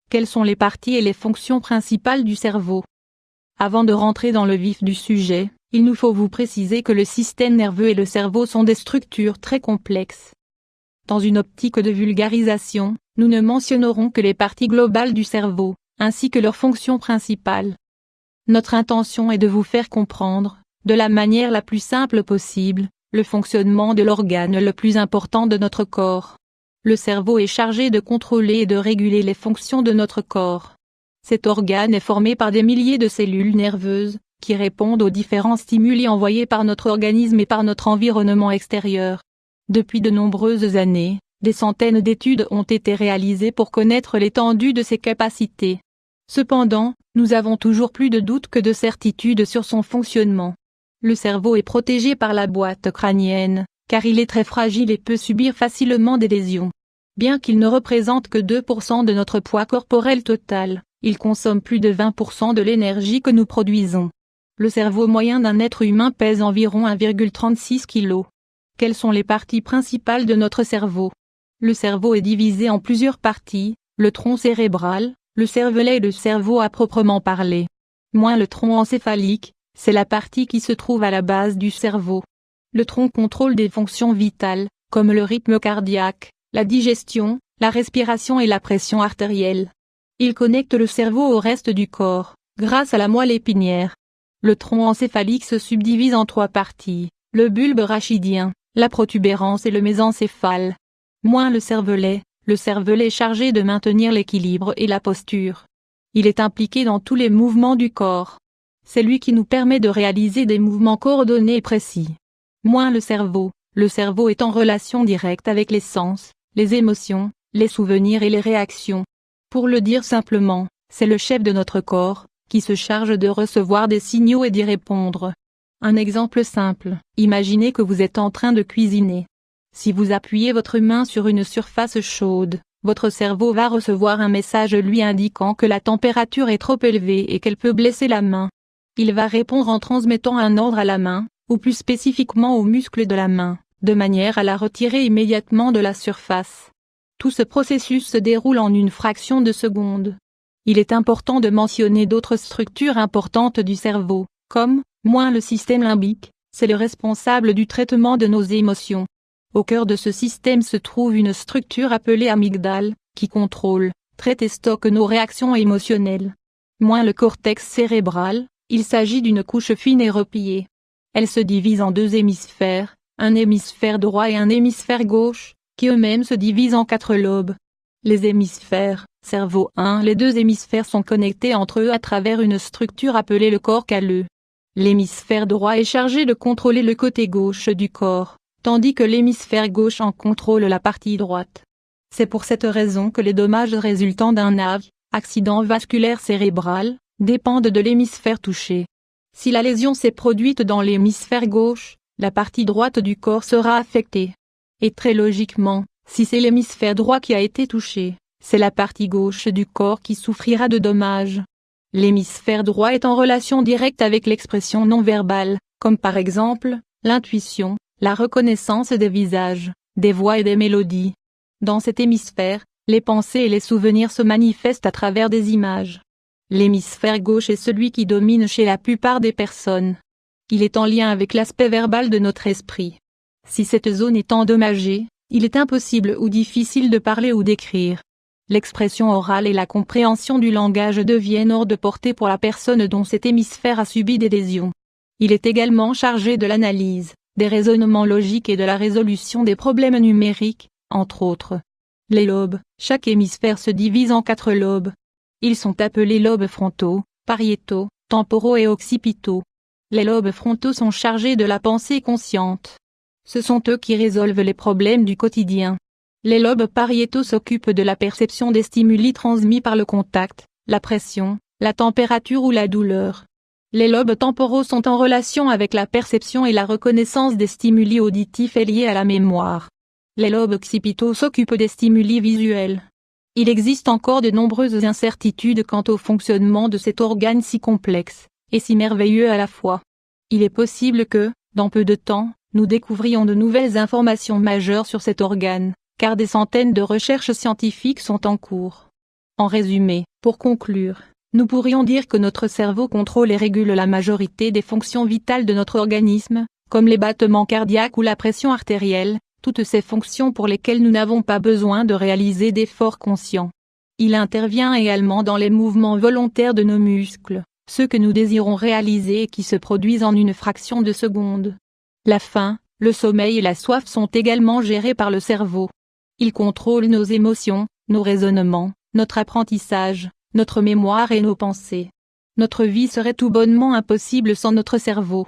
Quelles sont les parties et les fonctions principales du cerveau? Avant de rentrer dans le vif du sujet, il nous faut vous préciser que le système nerveux et le cerveau sont des structures très complexes. Dans une optique de vulgarisation, nous ne mentionnerons que les parties globales du cerveau, ainsi que leurs fonctions principales. Notre intention est de vous faire comprendre, de la manière la plus simple possible, le fonctionnement de l'organe le plus important de notre corps. Le cerveau est chargé de contrôler et de réguler les fonctions de notre corps. Cet organe est formé par des milliers de cellules nerveuses, qui répondent aux différents stimuli envoyés par notre organisme et par notre environnement extérieur. Depuis de nombreuses années, des centaines d'études ont été réalisées pour connaître l'étendue de ses capacités. Cependant, nous avons toujours plus de doutes que de certitudes sur son fonctionnement. Le cerveau est protégé par la boîte crânienne, car il est très fragile et peut subir facilement des lésions. Bien qu'il ne représente que 2% de notre poids corporel total, il consomme plus de 20% de l'énergie que nous produisons. Le cerveau moyen d'un être humain pèse environ 1,36 kg. Quelles sont les parties principales de notre cerveau? Le cerveau est divisé en plusieurs parties, le tronc cérébral, le cervelet et le cerveau à proprement parler. Le tronc encéphalique, c'est la partie qui se trouve à la base du cerveau. Le tronc contrôle des fonctions vitales, comme le rythme cardiaque, la digestion, la respiration et la pression artérielle. Il connecte le cerveau au reste du corps, grâce à la moelle épinière. Le tronc encéphalique se subdivise en 3 parties, le bulbe rachidien, la protubérance et le mésencéphale. Le cervelet est chargé de maintenir l'équilibre et la posture. Il est impliqué dans tous les mouvements du corps. C'est lui qui nous permet de réaliser des mouvements coordonnés et précis. Le cerveau est en relation directe avec les sens, les émotions, les souvenirs et les réactions. Pour le dire simplement, c'est le chef de notre corps, qui se charge de recevoir des signaux et d'y répondre. Un exemple simple, imaginez que vous êtes en train de cuisiner. Si vous appuyez votre main sur une surface chaude, votre cerveau va recevoir un message lui indiquant que la température est trop élevée et qu'elle peut blesser la main. Il va répondre en transmettant un ordre à la main, ou plus spécifiquement aux muscles de la main, de manière à la retirer immédiatement de la surface. Tout ce processus se déroule en une fraction de seconde. Il est important de mentionner d'autres structures importantes du cerveau, comme, le système limbique, c'est le responsable du traitement de nos émotions. Au cœur de ce système se trouve une structure appelée amygdale, qui contrôle, traite et stocke nos réactions émotionnelles. Le cortex cérébral, il s'agit d'une couche fine et repliée. Elle se divise en 2 hémisphères, un hémisphère droit et un hémisphère gauche, qui eux-mêmes se divisent en 4 lobes. Les hémisphères, cerveau 1, les 2 hémisphères sont connectés entre eux à travers une structure appelée le corps calleux. L'hémisphère droit est chargé de contrôler le côté gauche du corps, tandis que l'hémisphère gauche en contrôle la partie droite. C'est pour cette raison que les dommages résultant d'un accident vasculaire cérébral, dépendent de l'hémisphère touché. Si la lésion s'est produite dans l'hémisphère gauche, la partie droite du corps sera affectée. Et très logiquement, si c'est l'hémisphère droit qui a été touché, c'est la partie gauche du corps qui souffrira de dommages. L'hémisphère droit est en relation directe avec l'expression non verbale, comme par exemple, l'intuition, la reconnaissance des visages, des voix et des mélodies. Dans cet hémisphère, les pensées et les souvenirs se manifestent à travers des images. L'hémisphère gauche est celui qui domine chez la plupart des personnes. Il est en lien avec l'aspect verbal de notre esprit. Si cette zone est endommagée, il est impossible ou difficile de parler ou d'écrire. L'expression orale et la compréhension du langage deviennent hors de portée pour la personne dont cet hémisphère a subi des lésions. Il est également chargé de l'analyse, des raisonnements logiques et de la résolution des problèmes numériques, entre autres. Les lobes, chaque hémisphère se divise en 4 lobes. Ils sont appelés lobes frontaux, pariétaux, temporaux et occipitaux. Les lobes frontaux sont chargés de la pensée consciente. Ce sont eux qui résolvent les problèmes du quotidien. Les lobes pariétaux s'occupent de la perception des stimuli transmis par le contact, la pression, la température ou la douleur. Les lobes temporaux sont en relation avec la perception et la reconnaissance des stimuli auditifs et liés à la mémoire. Les lobes occipitaux s'occupent des stimuli visuels. Il existe encore de nombreuses incertitudes quant au fonctionnement de cet organe si complexe, et si merveilleux à la fois. Il est possible que, dans peu de temps, nous découvrions de nouvelles informations majeures sur cet organe, car des centaines de recherches scientifiques sont en cours. En résumé, pour conclure, nous pourrions dire que notre cerveau contrôle et régule la majorité des fonctions vitales de notre organisme, comme les battements cardiaques ou la pression artérielle, toutes ces fonctions pour lesquelles nous n'avons pas besoin de réaliser d'efforts conscients. Il intervient également dans les mouvements volontaires de nos muscles, ceux que nous désirons réaliser et qui se produisent en une fraction de seconde. La faim, le sommeil et la soif sont également gérés par le cerveau. Il contrôle nos émotions, nos raisonnements, notre apprentissage, notre mémoire et nos pensées. Notre vie serait tout bonnement impossible sans notre cerveau.